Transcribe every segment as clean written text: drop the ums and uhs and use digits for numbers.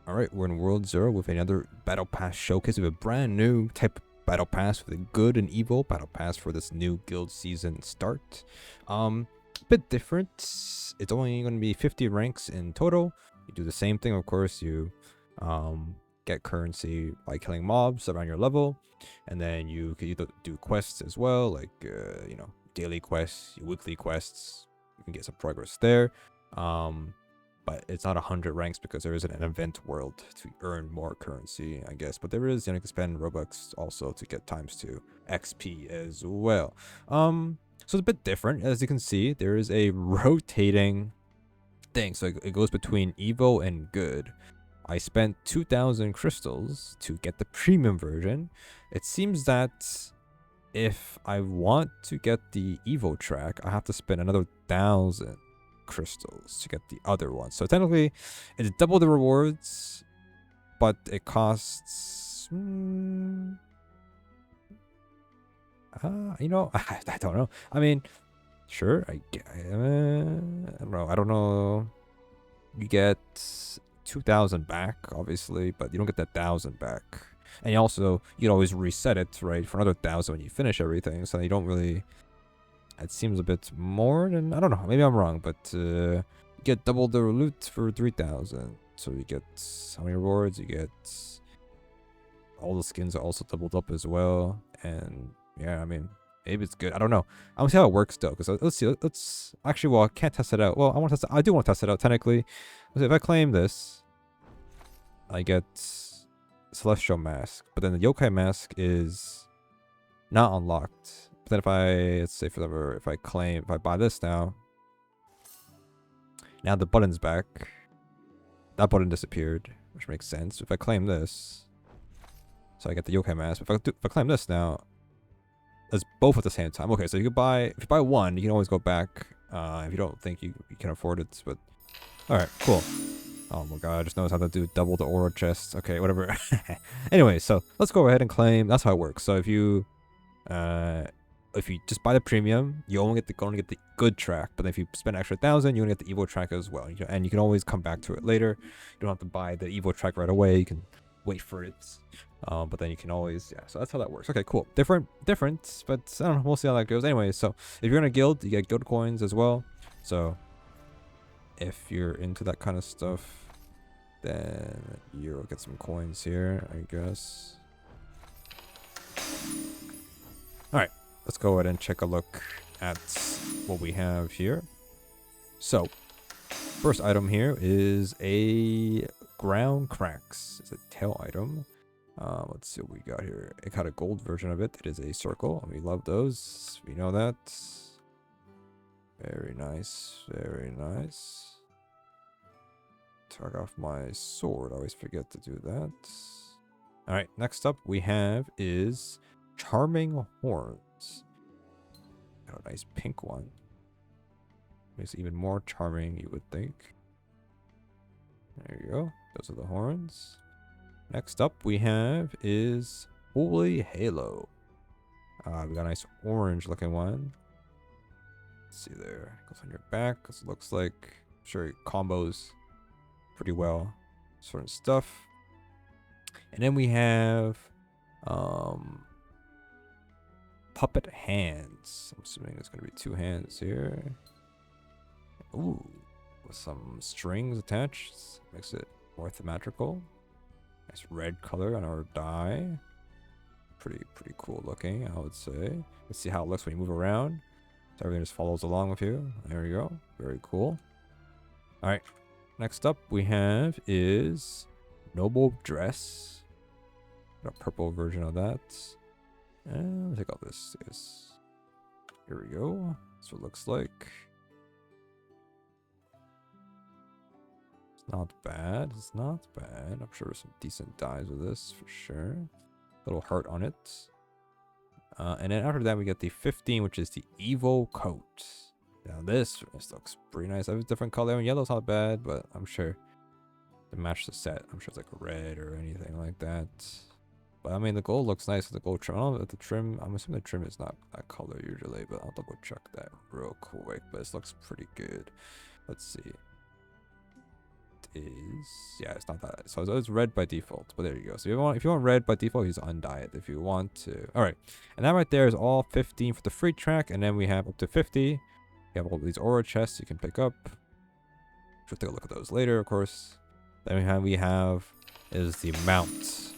Alright, we're in World 0 with another Battle Pass showcase of a brand new type of Battle Pass with a good and evil Battle Pass for this new guild season start. A bit different. It's only going to be 50 ranks in total. You do the same thing, of course. You get currency by killing mobs around your level, and then you can either do quests as well, like daily quests, weekly quests. You can get some progress there. But it's not 100 ranks because there isn't an event world to earn more currency, I guess. But there is, you can spend Robux also to get ×2 XP as well. So it's a bit different. As you can see, there is a rotating thing. So it goes between evil and good. I spent 2,000 crystals to get the premium version. It seems that if I want to get the evil track, I have to spend another 1,000 crystals to get the other one. So technically it's double the rewards, but it costs I don't know. I mean, sure, I don't know. You get 2,000 back, obviously, but you don't get that 1,000 back. And you can always reset it, right, for another 1,000 when you finish everything. So you don't really. It seems a bit more than, I don't know, maybe I'm wrong, but you get double the loot for 3,000. So you get how many rewards? You get all the skins are also doubled up as well. And yeah, I mean, maybe it's good. I don't know. I'm gonna see how it works though, because let's see. Let's actually, well, I can't test it out. Well, I do want to test it out technically. Let's see, if I claim this, I get Celestial Mask, but then the Yokai Mask is not unlocked. But then let's say if I buy this now the button's back. That button disappeared, which makes sense. If I claim this, so I get the Yokai Mask. If I claim this now, that's both at the same time. Okay, so if you buy one, you can always go back if you don't think you can afford it. But all right, cool. Oh my god, I just noticed how to do double the aura chest. Okay, whatever. Anyway, so let's go ahead and claim. That's how it works. So if you just buy the premium, you only get the good track. But if you spend extra 1,000, you only get the evil track as well. And you can always come back to it later. You don't have to buy the evil track right away. You can wait for it. But then you can always, yeah. So that's how that works. Okay, cool. Different. But I don't know. We'll see how that goes. Anyway, so if you're in a guild, you get guild coins as well. So if you're into that kind of stuff, then you'll get some coins here, I guess. All right. Let's go ahead and check a look at what we have here. So, first item here is a ground cracks. It's a tail item. Let's see what we got here. It got a gold version of it. It is a circle. We love those. We know that. Very nice. Very nice. Turn off my sword. I always forget to do that. All right. Next up we have is Charming Horns. Got a nice pink one. Makes it even more charming, you would think. There you go. Those are the horns. Next up we have is Holy Halo. We got a nice orange looking one. Let's see there. Goes on your back. Cause it looks like, I'm sure it combos pretty well. Certain stuff. And then we have puppet hands. I'm assuming it's going to be 2 hands here. Ooh, with some strings attached. Makes it more theatrical. Nice red color on our die. Pretty cool looking, I would say. Let's see how it looks when you move around. So everything just follows along with you. There we go. Very cool. All right. Next up we have is Noble Dress. Got a purple version of that. And let's take all this. Yes. Here we go. That's what it looks like. It's not bad. It's not bad. I'm sure there's some decent dyes with this for sure. Little heart on it. And then after that we get the 15, which is the evil coat. Now this looks pretty nice. I have a different color. Yellow's not bad, but I'm sure to match the set. I'm sure it's like red or anything like that. But I mean, the gold looks nice with the gold trim. I don't know if the trim, I'm assuming the trim is not that color usually, but I'll double check that real quick. But this looks pretty good. Let's see. is, yeah, it's not that. So it's red by default, but there you go. So if you want red by default, he's undyed. If you want to, all right. And that right there is all 15 for the free track, and then we have up to 50. We have all these aura chests you can pick up. We'll take a look at those later, of course. Then we have is the mount.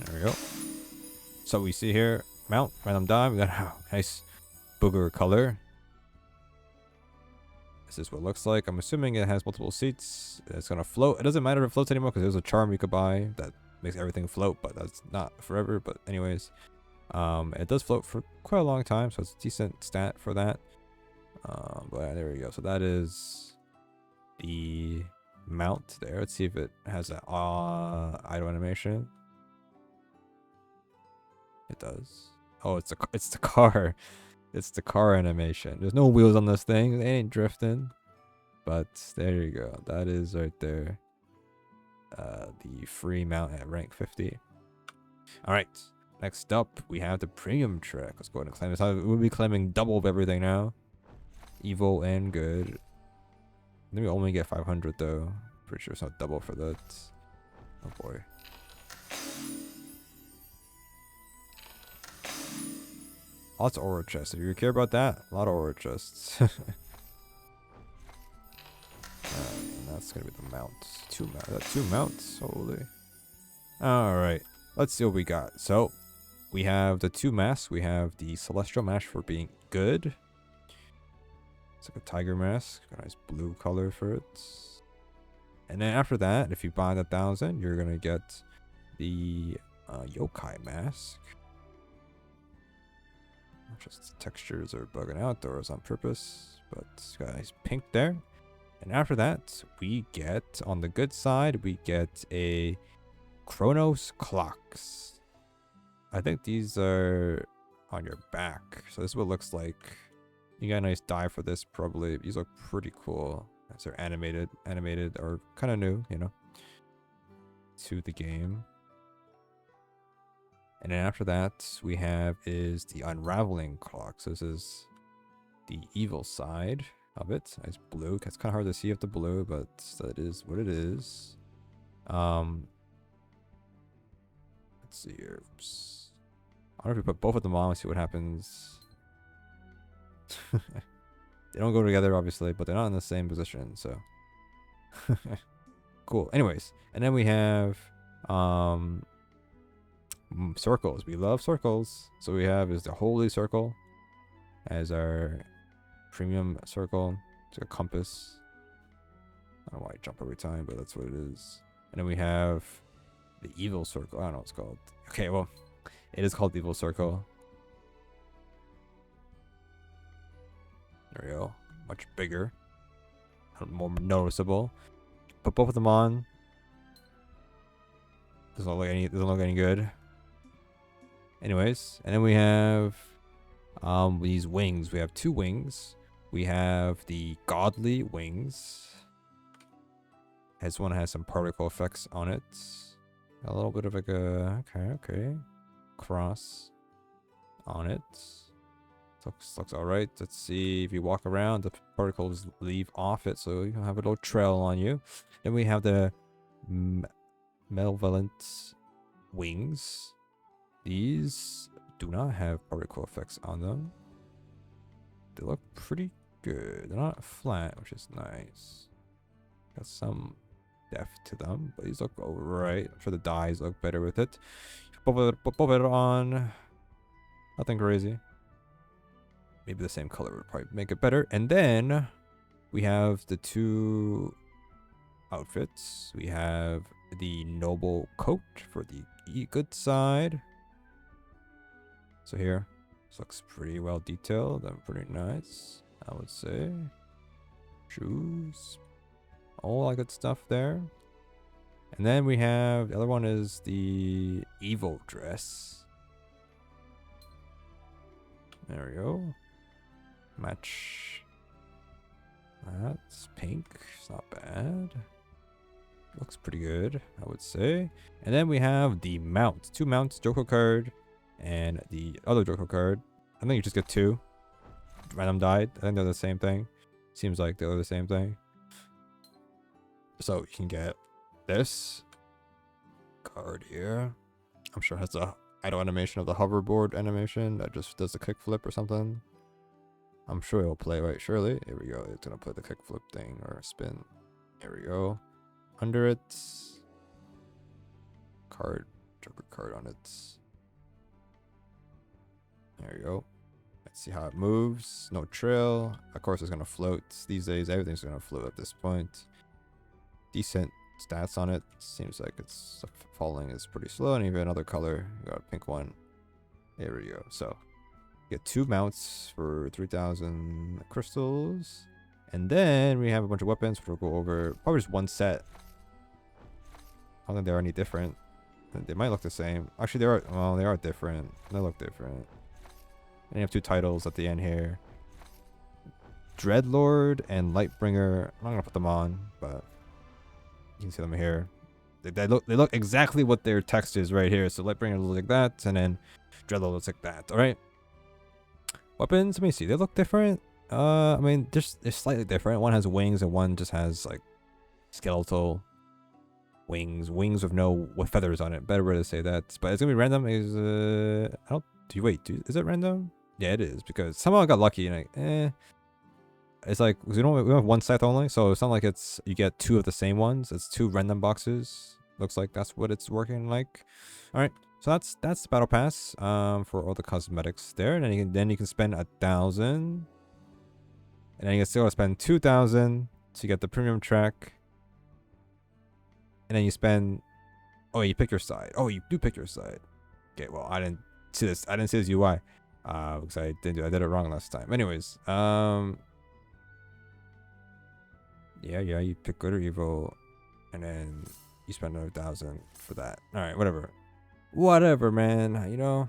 There we go. So we see here, mount, random die. We got a nice booger color. This is what it looks like. I'm assuming it has multiple seats. It's gonna float. It doesn't matter if it floats anymore because there's a charm you could buy that makes everything float, but that's not forever. But anyways, it does float for quite a long time, so it's a decent stat for that. But there we go. So that is the mount there. Let's see if it has that idle animation. It does. Oh, it's the car. It's the car animation. There's no wheels on this thing. They ain't drifting. But there you go. That is right there. The free mount at rank 50. All right. Next up, we have the premium track. Let's go ahead and claim this. We'll be claiming double of everything now. Evil and good. Then we only get 500 though. Pretty sure it's not double for that. Oh boy. Lots of aura chests. If you care about that, a lot of aura chests. And that's gonna be the mounts. Two mounts. Holy. All right. Let's see what we got. So we have the two masks. We have the celestial mask for being good. It's like a tiger mask. Got a nice blue color for it. And then after that, if you buy the 1,000, you're gonna get the yokai mask. Just the textures are bugging out, or is on purpose, but it's got a nice pink there. And after that, we get, on the good side, we get a Chronos clocks. I think these are on your back. So this is what it looks like. You got a nice dye for this, probably. These look pretty cool. As they're animated or kind of new, you know, to the game. And then after that, we have is the unraveling clock. So this is the evil side of it. It's blue. It's kind of hard to see with the blue, but that is what it is. Let's see here. Oops. I don't know if we put both of them on and see what happens. They don't go together, obviously, but they're not in the same position, so. Cool. Anyways, and then we have circles. We love circles. So we have is the holy circle as our premium circle. It's a compass. I don't know why I jump every time, but that's what it is. And then we have the evil circle. I don't know what it's called. Okay, well, it is called the evil circle. There we go. Much bigger. More noticeable. Put both of them on. Doesn't look any good. Anyways, and then we have these wings. We have two wings. We have the godly wings. This one has some particle effects on it. A little bit of like a okay cross on it. Looks all right. Let's see if you walk around, the particles leave off it, so you have a little trail on you. Then we have the malevolent wings. These do not have particle effects on them. They look pretty good. They're not flat, which is nice. Got some depth to them, but these look alright. I'm sure the dyes look better with it. Pop it on. Nothing crazy. Maybe the same color would probably make it better. And then we have the two outfits. We have the noble coat for the good side. So here, this looks pretty well detailed and pretty nice, I would say. Shoes, all that good stuff there. And then we have, the other one is the evil dress. There we go. Match. That's pink. It's not bad. Looks pretty good, I would say. And then we have the mount. Two mounts, Joker card, and the other Joker card. I think you just get two. Random died. I think they're the same thing. Seems like they're the same thing. So you can get this card here. I'm sure it has a idle animation of the hoverboard animation that just does a kickflip or something. I'm sure it'll play, right? Surely. Here we go. It's gonna play the kickflip thing or spin. Here we go. Under it, card, Joker card on it. There you go. Let's see how it moves. No trail. Of course, it's gonna float. These days, everything's gonna float at this point. Decent stats on it. Seems like it's falling is pretty slow. And even another color. You got a pink one. There we go. So get 2 mounts for 3,000 crystals. And then we have a bunch of weapons, which we'll go over. Probably just one set. I don't think they're any different. They might look the same. Actually, they are. Well, they are different. They look different. And you have 2 titles at the end here. Dreadlord and Lightbringer. I'm not gonna put them on, but you can see them here. They look exactly what their text is right here. So Lightbringer looks like that, and then Dreadlord looks like that. All right. Weapons. Let me see. They look different. I mean, they're slightly different. One has wings, and one just has like skeletal wings with feathers on it. Better way to say that. But it's gonna be random. I don't. Do you wait? Is it random? Yeah, it is, because somehow I got lucky and it's like we have 1 set only, so it's not like it's you get 2 of the same ones. It's 2 random boxes. Looks like that's what it's working like. All right, so that's the battle pass for all the cosmetics there, and then you can spend 1,000, and then you can still spend 2,000 to get the premium track, and then you spend. Oh, you pick your side. Oh, you do pick your side. Okay, well I didn't see this. I didn't see this UI. Because I did it wrong last time. Anyways, yeah, you pick good or evil, and then you spend another 1,000 for that. All right, whatever, man. You know,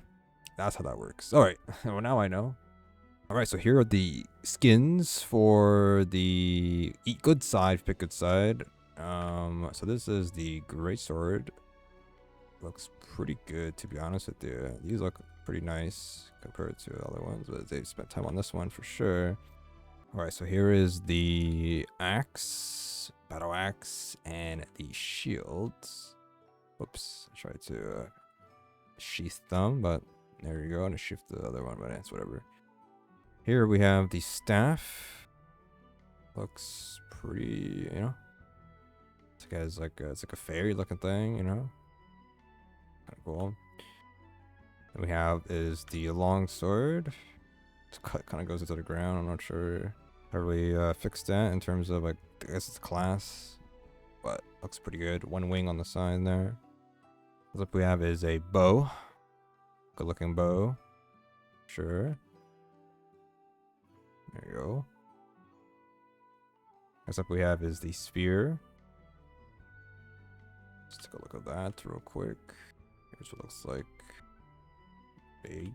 that's how that works. All right, well now I know. All right, so here are the skins for the eat good side, pick good side. So this is the great sword. Looks pretty good, to be honest with you. These look pretty nice compared to the other ones, but they spent time on this one for sure. All right, so here is the axe, battle axe, and the shields. Whoops, I tried to sheath them, but there you go. And sheath the other one, but it's whatever. Here we have the staff. Looks pretty, you know. It's like a fairy looking thing, you know. Kind of cool. And we have is the long sword. It kind of goes into the ground. I'm not sure how we fixed that in terms of, like, I guess it's class, but looks pretty good. 1 wing on the side there. What we have is a bow. Good looking bow. Sure. There you go. Next up we have is the spear. Let's take a look at that real quick. Here's what it looks like. Big.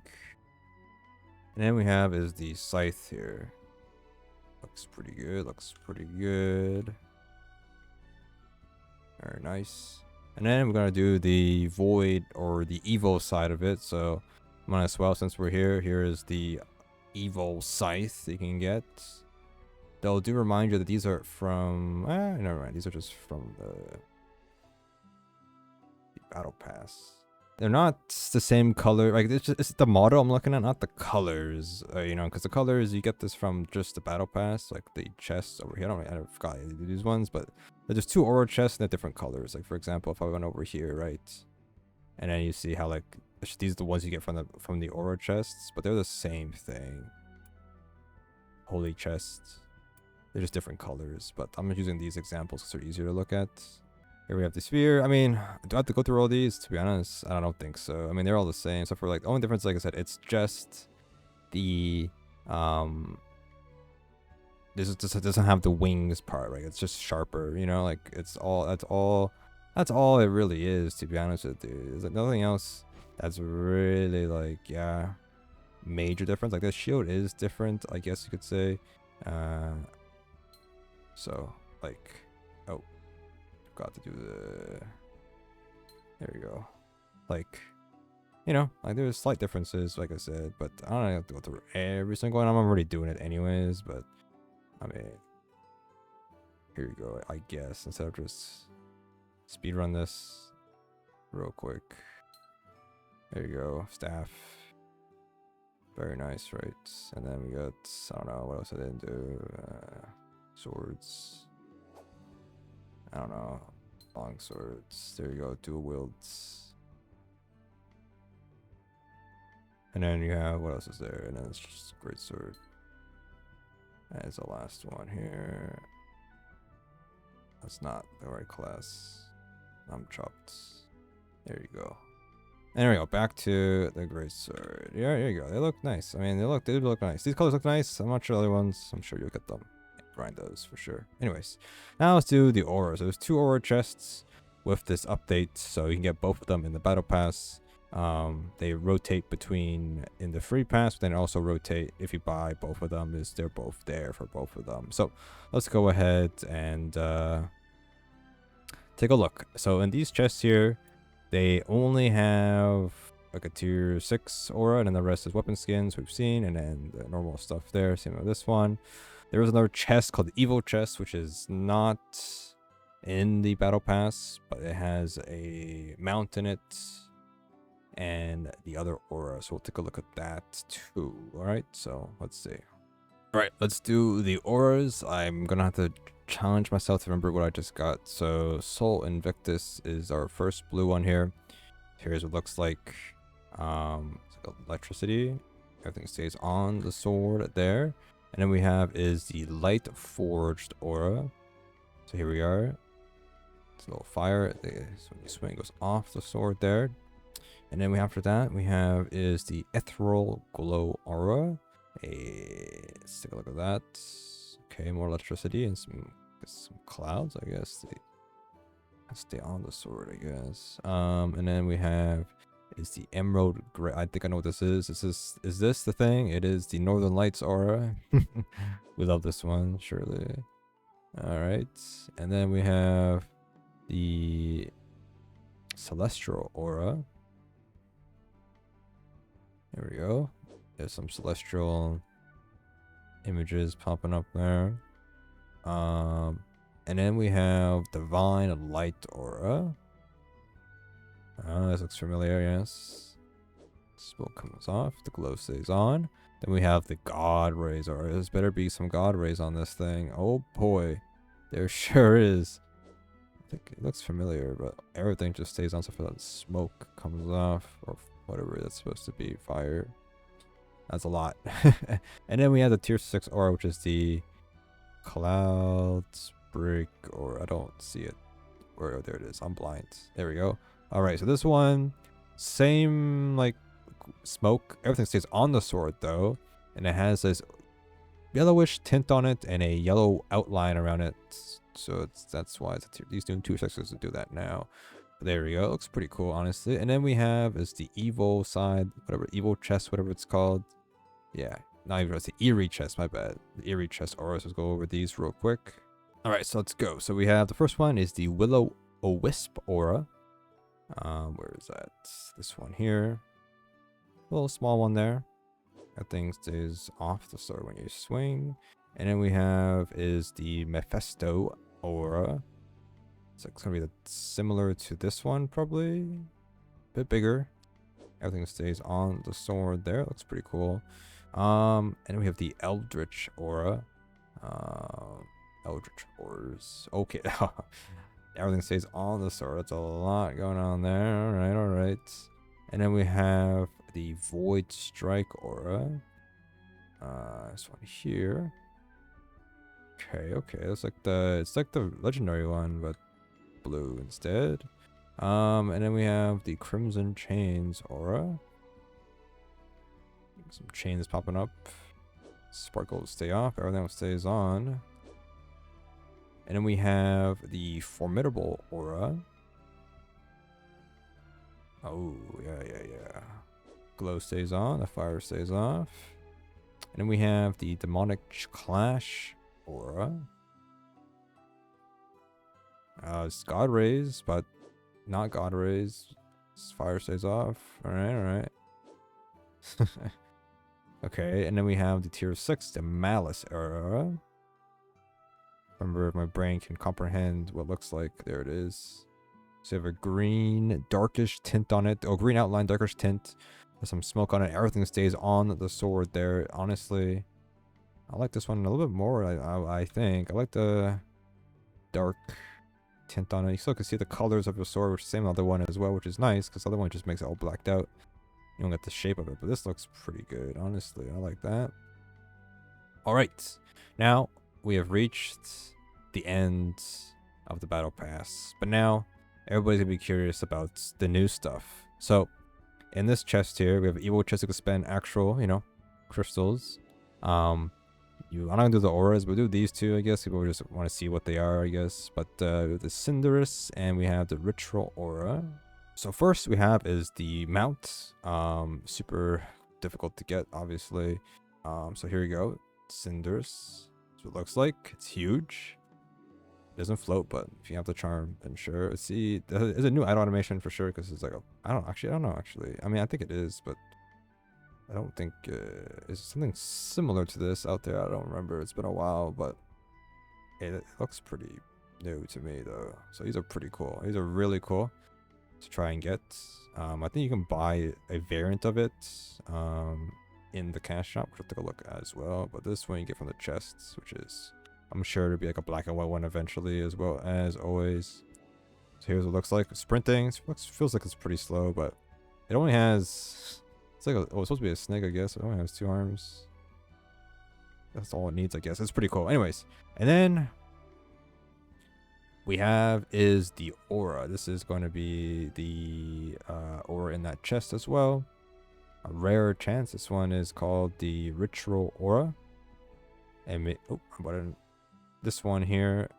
And then we have is the scythe here. Looks pretty good. Very nice. And then we're gonna do the void or the evil side of it. So might as well, since we're here. Here is the evil scythe you can get. They'll do remind you that these are from never mind. These are just from the battle pass. They're not the same color. Like it's the model I'm looking at, not the colors. You know, because the colors you get this from just the battle pass, like the chests over here. I forgot these ones, but there's 2 aura chests and they're different colors. Like for example, if I went over here, right, and then you see how like these are the ones you get from the aura chests, but they're the same thing. Holy chests. They're just different colors, but I'm just using these examples because they're easier to look at. Here we have the sphere. I mean, do I have to go through all these? To be honest, I don't think so. I mean, they're all the same. So for like the only difference, like I said, it's just the this just doesn't have the wings part, right? It's just sharper, you know. Like that's all it really is. To be honest with you, there's like nothing else that's really like major difference. Like the shield is different, I guess you could say. So like, oh. Got to do there we go. Like, you know, like there's slight differences, like I said, but I don't have to go through every single one. I'm already doing it anyways, but I mean, Here you go, I guess, instead of just speedrun this real quick. There you go, staff. Very nice, right? And then we got, I don't know, what else I didn't do? Swords. I don't know. Long swords. There you go, dual wields. And then you have, what else is there? And then it's just a great sword. That's the last one here. That's not the right class. I'm chopped. There you go. And there we go. Back to the great sword. Yeah, there you go. They look nice. I mean, they do look nice. These colors look nice. I'm not sure the other ones. I'm sure you'll get them. Grind those for sure. Anyways, now let's do the auras. There's 2 aura chests with this update, so you can get both of them in the battle pass. They rotate between in the free pass, but then also rotate if you buy both of them. They're both there for both of them. So let's go ahead and take a look. So in these chests here, they only have like a tier 6 aura, and then the rest is weapon skins we've seen, and then the normal stuff there. Same with this one. There was another chest called the Evil chest, which is not in the battle pass, but it has a mount in it and the other aura. So we'll take a look at that too. All right, so let's see. All right, let's do the auras. I'm gonna have to challenge myself to remember what I just got. So Soul Invictus is our first blue one here. Here's what it looks like. It's like electricity. Everything stays on the sword there. And then we have is the Light Forged aura. So here we are. It's a little fire. So when you swing, it goes off the sword there. And then after that, we have is the Ethereal Glow aura. Let's take a look at that. Okay, more electricity and some clouds, I guess. They stay on the sword, I guess. And then we have is the Emerald Gray. I think I know what this is. Is this the thing? It is the Northern Lights aura. We love this one, surely. All right, and then we have the Celestial aura. There we go. There's some celestial images popping up there. And then we have Divine Light aura. This looks familiar, yes. Smoke comes off, the glow stays on. Then we have the God Rays aura. There's better be some God Rays on this thing. Oh boy, there sure is. I think it looks familiar, but everything just stays on so for that smoke comes off, or whatever that's supposed to be, fire. That's a lot. And then we have the tier 6 aura, which is the Clouds Break, or I don't see it. Or there it is. I'm blind. There we go. All right, so this one, same like smoke. Everything stays on the sword though, and it has this yellowish tint on it and a yellow outline around it. So that's why it's these new tier 6s do that now. There we go. It looks pretty cool, honestly. And then we have is the evil side, whatever, evil chest, whatever it's called. Yeah, not even, it's the Eerie chest, my bad. The Eerie chest auras. Let's go over these real quick. All right, so let's go. So we have the first one is the Will-O-Wisp aura. Where is that? This one here. A little small one there. That thing stays off the sword when you swing. And then we have is the Mephisto aura. So it's gonna be similar to this one, probably a bit bigger. Everything stays on the sword there. Looks pretty cool. And we have the Eldritch aura. Eldritch auras. Okay. Everything stays on the sword. That's a lot going on there. All right. And then we have the Void Strike aura. This one here. Okay. It's like the legendary one, but blue instead. And then we have the Crimson Chains aura. Some chains popping up. Sparkles stay off. Everything else stays on. And then we have the Formidable aura. Oh, yeah. Glow stays on. The fire stays off. And then we have the Demonic Clash aura. It's God Rays, but not God Rays. Fire stays off. Alright. Okay, and then we have the tier 6, the Malice aura. remember if my brain can comprehend what it looks like. There it is. So you have a green, darkish tint on it. Oh, green outline, darkish tint. There's some smoke on it. Everything stays on the sword there. Honestly, I like this one a little bit more, I think. I like the dark tint on it. You still can see the colors of the sword, which is the same other one as well, which is nice, because the other one just makes it all blacked out. You don't get the shape of it, but this looks pretty good, honestly. I like that. All right. Now, we have reached the end of the battle pass. But now, everybody's going to be curious about the new stuff. So, in this chest here, we have evil chest. You can spend actual, crystals. I'm not gonna do the auras, but we'll do these two, I guess. People just want to see what they are, I guess. But we have the Cinderous and we have the Ritual Aura. So first we have is the mount. Super difficult to get, obviously. So here we go. Cinderous. That's what it looks like. It's huge. It doesn't float, but if you have the charm, then sure. Let's see. There's a new idle animation for sure, because it's like I don't know actually. I mean, I think it is, but I don't think is something similar to this out there. I don't remember. It's been a while, but it looks pretty new to me though. So these are pretty cool. These are really cool to try and get. I think you can buy a variant of it in the cash shop, which I'll take a look at as well. But this one you get from the chests, which is, I'm sure it'll be like a black and white one eventually, as well as always. So here's what it looks like. Sprinting feels like it's pretty slow, but it only has. It's like it's supposed to be a snake, I guess. It only has 2 arms. That's all it needs, I guess. It's pretty cool. Anyways, and then we have is the aura. This is going to be the aura in that chest as well. A rare chance. This one is called the Ritual Aura. And this one here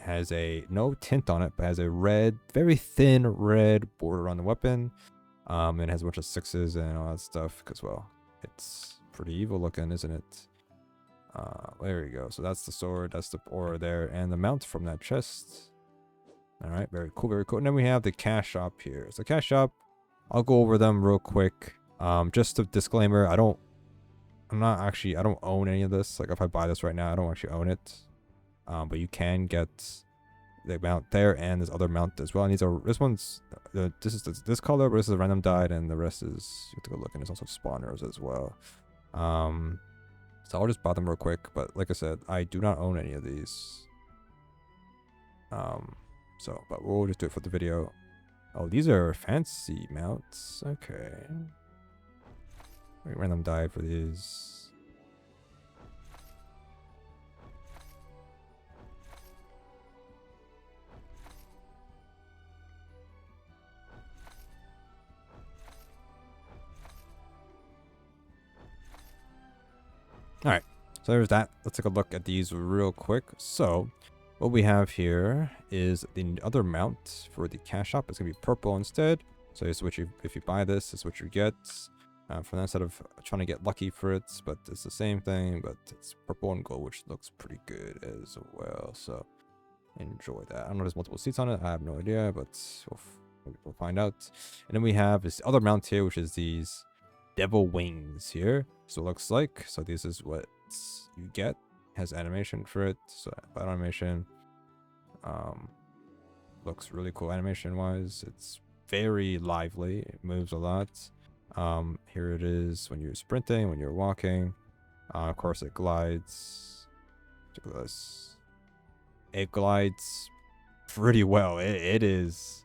has no tint on it, but has a red, very thin red border on the weapon. And it has a bunch of 6s and all that stuff, because well, it's pretty evil looking, isn't it? There you go. So that's the sword, that's the aura there, and the mount from that chest. All right, very cool, very cool. And then we have the cash shop here. So cash shop, I'll go over them real quick. Just a disclaimer, I don't own any of this. Like if I buy this right now, I don't actually own it. But you can get the mount there and this other mount as well. And this one's this color, but this is a random dyed, and the rest is, you have to go look, and there's also spawners as well. So I'll just buy them real quick, but like I said, I do not own any of these. But we'll just do it for the video. Oh, these are fancy mounts. Okay. Wait, random dyed for these. Alright, so there's that. Let's take a look at these real quick. So, what we have here is the other mount for the cash shop. It's going to be purple instead. So this is what if you buy this, is what you get. For that, instead of trying to get lucky for it, but it's the same thing, but it's purple and gold, which looks pretty good as well. So, enjoy that. I don't know if there's multiple seats on it. I have no idea, but we'll find out. And then we have this other mount here, which is these devil wings here. So it looks like, so this is what you get. Has animation for it, so battle animation. Looks really cool animation wise. It's very lively, it moves a lot. Here it is when you're sprinting, when you're walking. Of course it glides. Look at this. It glides pretty well. It is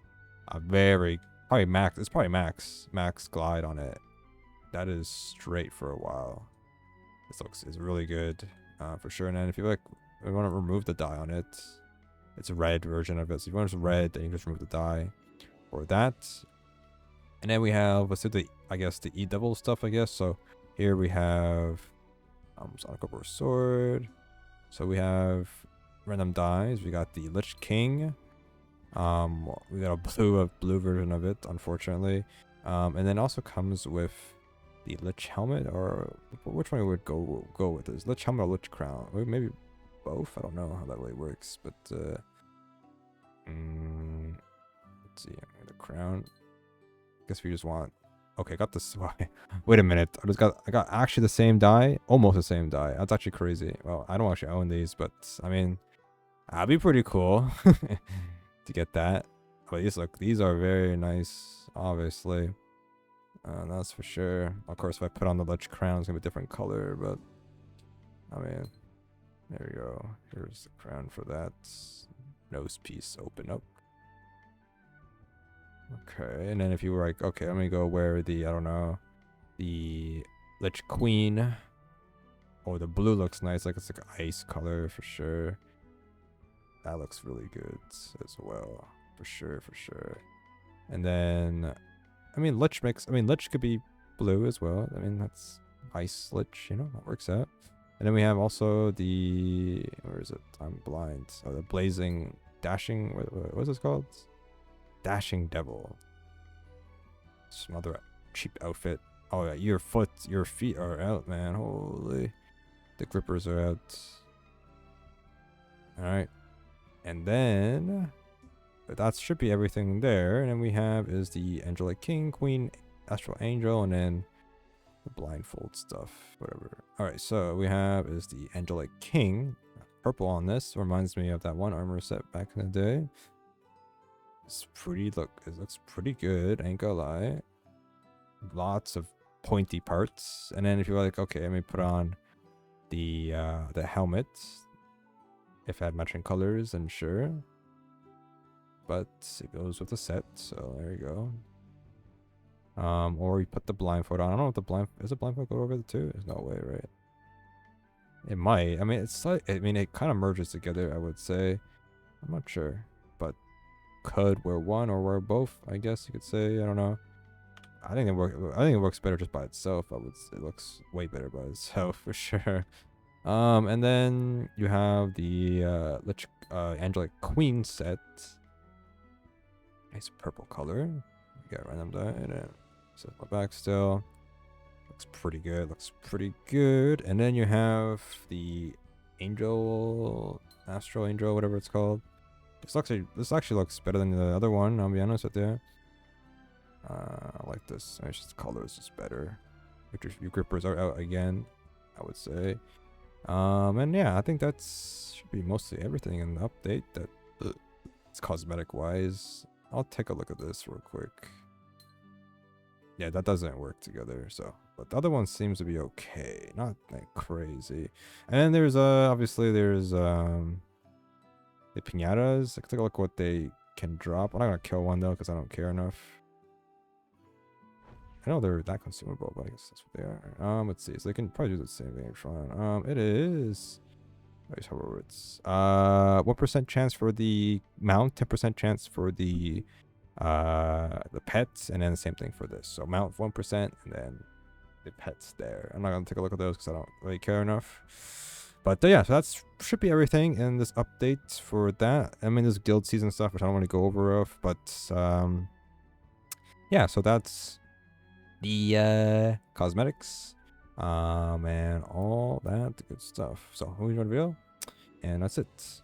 a very it's probably max glide on it. That is straight for a while. This is really good, for sure. And then if you want to remove the dye on it, it's a red version of it. So if you want it red, then you just remove the dye for that. And then we have, let's do the E-Devil stuff, I guess. So here we have Sonic Cobra Sword. So we have random dyes. We got the Lich King. We got a blue version of it, unfortunately. And then also comes with the Lich Helmet, or which one would go with this? Lich Helmet or Lich Crown? Or maybe both. I don't know how that really works, but let's see. The crown. Guess we just want. Okay, got this. Wait a minute. I got actually the same die, almost the same die. That's actually crazy. Well, I don't actually own these, but I mean, That'd be pretty cool to get that. But these are very nice, obviously. That's for sure. Of course, if I put on the Lich crown, it's gonna be a different color, but I mean, there you go. Here's the crown for that. Nose piece, open up. Okay, and then if you were like, okay, let me go wear the, I don't know, the Lich Queen. Oh, the blue looks nice, like it's like ice color for sure. That looks really good as well, for sure, for sure. And then, I mean, Lich could be blue as well. I mean, that's ice Lich, you know, that works out. And then we have also the, where is it? I'm blind. Oh, the blazing, dashing, what is this called? Dashing Devil. Some other cheap outfit. Oh yeah, your feet are out, man. Holy. The grippers are out. Alright. And then that should be everything there. And then we have is the Angelic King, Queen, Astral Angel, and then the blindfold stuff. Whatever. Alright, so we have is the Angelic King. Purple on this reminds me of that one armor set back in the day. It looks pretty good, ain't gonna lie. Lots of pointy parts. And then if you're like, okay, let me put on the helmet. If it had matching colors, then sure. But it goes with the set, so there you go. Or you put the blindfold on. I don't know if is the blindfold go over the two? There's no way, right? It might. I mean, it's like, I mean, it kind of merges together, I would say. I'm not sure, but could wear one or wear both, I guess you could say. I don't know. I think it works better just by itself. It looks way better by itself for sure. And then you have the Angelic Queen set. Nice purple color. You got random die, and then set my back still. Looks pretty good. Looks pretty good. And then you have the Astral Angel, whatever it's called. This actually looks better than the other one, I'll be honest with you. I like this. It's just the color is just better. Your grippers are out again, I would say. And yeah, I think should be mostly everything in the update that it's cosmetic wise. I'll take a look at this real quick. Yeah, that doesn't work together, so. But the other one seems to be okay. Not like crazy. And then there's obviously there's the pinatas. Let's take a look at what they can drop. I'm not gonna kill one though because I don't care enough. I know they're that consumable, but I guess that's what they are. Let's see. So they can probably do the same thing. It is. However, it's 1% chance for the mount, 10% chance for the pets, and then the same thing for this. So mount 1%, and then the pets there. I'm not gonna take a look at those because I don't really care enough. But yeah, so that should be everything in this update for that. I mean, there's guild season stuff which I don't want to go over of, but yeah. So that's the cosmetics, and all that good stuff. So hope you enjoyed the video, and that's it.